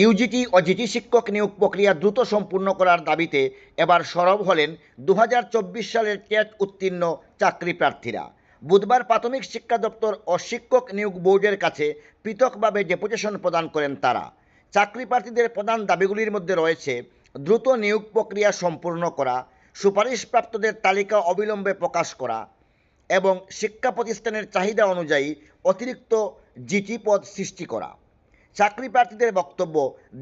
ইউজিটি ও GT শিক্ষক নিয়োগ প্রক্রিয়া দ্রুত সম্পূর্ণ করার দাবিতে এবার সরব হলেন 2024 সালের টেট উত্তীর্ণ চাকরি প্রার্থীরা। বুধবার প্রাথমিক শিক্ষা দপ্তর ও শিক্ষক নিয়োগ বোর্ডের কাছে পৃথকভাবে ডেপুটেশন প্রদান করেন তারা। চাকরি প্রার্থীদের প্রধান দাবিগুলির মধ্যে রয়েছে দ্রুত নিয়োগ প্রক্রিয়া সম্পূর্ণ করা, সুপারিশপ্রাপ্তদের তালিকা অবিলম্বে প্রকাশ করা এবং শিক্ষা প্রতিষ্ঠানের চাহিদা অনুযায়ী অতিরিক্ত জিটি পদ সৃষ্টি করা। চাকরি প্রার্থীদের বক্তব্য,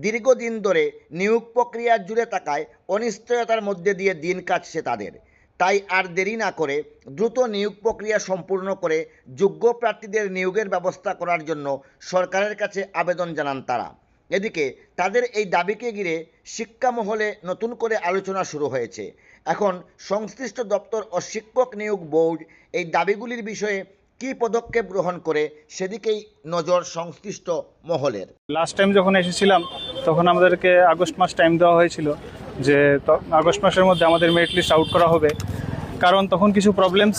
দীর্ঘদিন ধরে নিয়োগ প্রক্রিয়া জুড়ে থাকায় অনিশ্চয়তার মধ্যে দিয়ে দিন কাটছে তাদের। তাই আর দেরি না করে দ্রুত নিয়োগ প্রক্রিয়া সম্পূর্ণ করে যোগ্য প্রার্থীদের নিয়োগের ব্যবস্থা করার জন্য সরকারের কাছে আবেদন জানান তারা। এদিকে তাদের এই দাবিকে ঘিরে শিক্ষা মহলে নতুন করে আলোচনা শুরু হয়েছে। এখন সংশ্লিষ্ট দপ্তর ও শিক্ষক নিয়োগ বোর্ড এই দাবিগুলির বিষয়ে কি পদক্ষেপ গ্রহণ করে সেদিকেই নজর সংশ্লিষ্ট মহলের। লাস্ট টাইম যখন এসেছিলাম তখন আমাদেরকে আগস্ট মাস টাইম দেওয়া হয়েছিল যে আগস্ট মাসের মধ্যে আমাদের মেরিট লিস্ট আউট করা হবে, কারণ তখন কিছু প্রবলেমস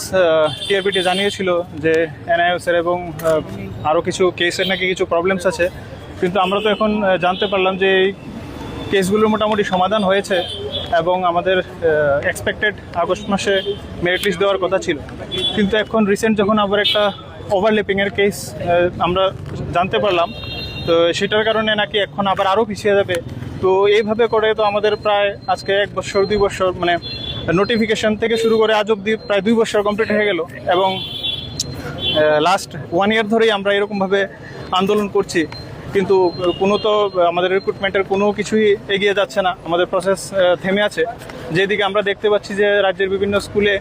টিআরপিটি জানিয়েছিল যে এনআইএসের এবং আরও কিছু কেসের নাকি কিছু প্রবলেমস আছে। কিন্তু আমরা তো এখন জানতে পারলাম যে এই কেসগুলোর মোটামুটি সমাধান হয়েছে এবং আমাদের এক্সপেক্টেড আগস্ট মাসে মেরিট লিস্ট দেওয়ার কথা ছিল। কিন্তু এখন রিসেন্ট যখন আবার একটা ওভারল্যাপিংয়ের কেস আমরা জানতে পারলাম, তো সেটার কারণে নাকি এখন আবার আরও পিছিয়ে যাবে। তো এইভাবে করে তো আমাদের প্রায় আজকে 1 বছর 2 বছর মানে নোটিফিকেশন থেকে শুরু করে আজ অবধি প্রায় 2 বছর কমপ্লিট হয়ে গেল এবং লাস্ট 1 ইয়ার ধরেই আমরা এরকমভাবে আন্দোলন করছি, কিন্তু কোনো তো আমাদের রিক্রুটমেন্টের কোনো কিছুই এগিয়ে যাচ্ছে না, আমাদের প্রসেস থেমে আছে। যেদিকে আমরা দেখতে পাচ্ছি যে রাজ্যের বিভিন্ন স্কুলে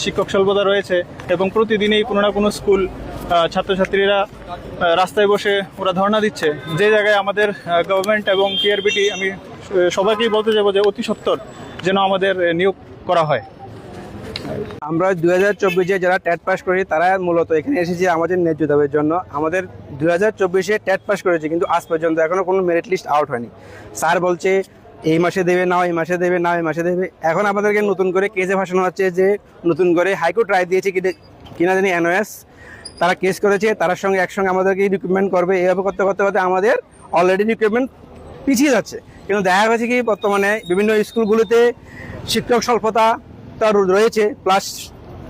শিক্ষক স্বল্পতা রয়েছে এবং প্রতিদিনই কোনো না কোনো স্কুল ছাত্রছাত্রীরা রাস্তায় বসে ওরা ধর্ণা দিচ্ছে, যে জায়গায় আমাদের গভর্নমেন্ট এবং টিআরপিটি আমি সবাইকেই বলতে যাবো যে অতি সত্বর যেন আমাদের নিয়োগ করা হয়। আমরা 2024-এ যারা টেট পাস করি তারা মূলত এখানে এসেছি আমাদের ন্যায্য দাবির জন্য। আমাদের 2024-এ টেট পাস করেছি, কিন্তু আজ পর্যন্ত এখনও কোনো মেরিট লিস্ট আউট হয়নি। স্যার বলছে এই মাসে দেবে না, এই মাসে দেবে না, এই মাসে দেবে। এখন আমাদেরকে নতুন করে কেসে ভাসানো হচ্ছে যে নতুন করে হাইকোর্ট রায় দিয়েছে কিনা জানি এনওএস, তারা কেস করেছে, তার সঙ্গে একসঙ্গে আমাদেরকে রিক্রুটমেন্ট করবে। এইভাবে করতে করতে করতে আমাদের অলরেডি রিক্রুটমেন্ট পিছিয়ে যাচ্ছে। কিন্তু দেখা গেছে কি বর্তমানে বিভিন্ন স্কুলগুলোতে শিক্ষক স্বল্পতা তার রয়েছে, প্লাস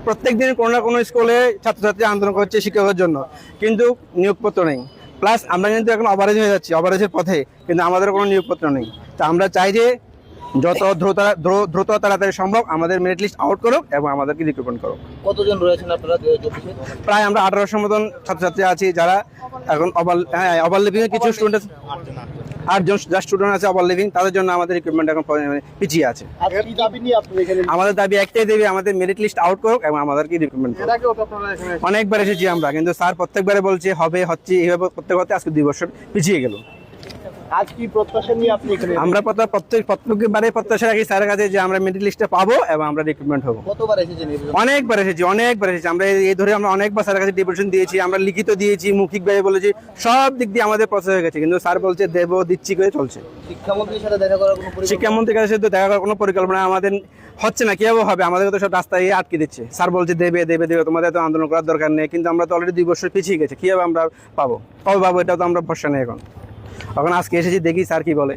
প্রত্যেক দিন কোনো না কোনো স্কুলে ছাত্রছাত্রী আন্দোলন করছে শিক্ষকের জন্য, কিন্তু নিয়োগপত্র নেই। প্লাস আমরা কিন্তু এখন অভারেজ হয়ে যাচ্ছি, অভারেজের পথে, কিন্তু আমাদের কোনো নিয়োগপত্র নেই। তো আমরা চাই যে যত দ্রুত তাড়াতাড়ি সম্ভব আমাদের মেরিট লিস্ট আউট করুক এবং আমাদেরকে রিক্রুটমেন্ট করুক। কতজন রয়েছেন আপনারা? প্রায় আমরা 1800 মতন ছাত্রছাত্রী আছি যারা এখন ওভারলিভিংয়ে কিছু স্টুডেন্ট 8জন যা স্টুডেন্ট আছে ওভারলিভিং, তাদের জন্য আমাদের রিক্রুটমেন্ট এখন পিছিয়ে আছে। আমাদের দাবি একটাই দেবে, আমাদের মেরিট লিস্ট আউট করুক এবং আমাদেরকে রিক্রুটমেন্ট করুক। অনেকবার এসেছি আমরা, কিন্তু স্যার প্রত্যেকবারে বলছে হবে হচ্ছে, এইভাবে করতে করতে আজকে 2 বছর পিছিয়ে গেল। আজ কি প্রত্যাশা নিয়ে আপনি এখানে? আমরা প্রত্যেকবারে প্রত্যাশা রাখি স্যারের কাছে যে আমরা মেরিট লিস্টে পাবো এবং আমরা রিক্রুটমেন্ট হবো। কতবার এসেছেন? অনেকবার এসেছি আমরা এই ধরে আমরা অনেকবার স্যারের কাছে ডেপুটেশন দিয়েছি, আমরা লিখিত দিয়েছি, মৌখিকভাবে বলেছি, সব দিক দিয়ে আমাদের প্রসেস হয়ে গেছে, কিন্তু স্যার বলছে দেবো দিচ্ছি করে চলছে। শিক্ষামন্ত্রীর সাথে দেখা করার কোনো পরিকল্পনা? শিক্ষামন্ত্রীর কাছে তো দেখা করার কোনো পরিকল্পনা আমাদের হচ্ছে না, কিভাবে হবে? আমাদেরকে তো সব রাস্তায় আটকে দিচ্ছে। স্যার বলছে দেবে দেবে দেবে, তোমাদের তো আন্দোলন করার দরকার নেই, কিন্তু আমরা তো অলরেডি 2 বছর পিছিয়ে গেছি, কিভাবে আমরা পাবো? এটা তো আমরা ভরসা নেই এখন। আজকে এসেছি, দেখি স্যার কি বলে।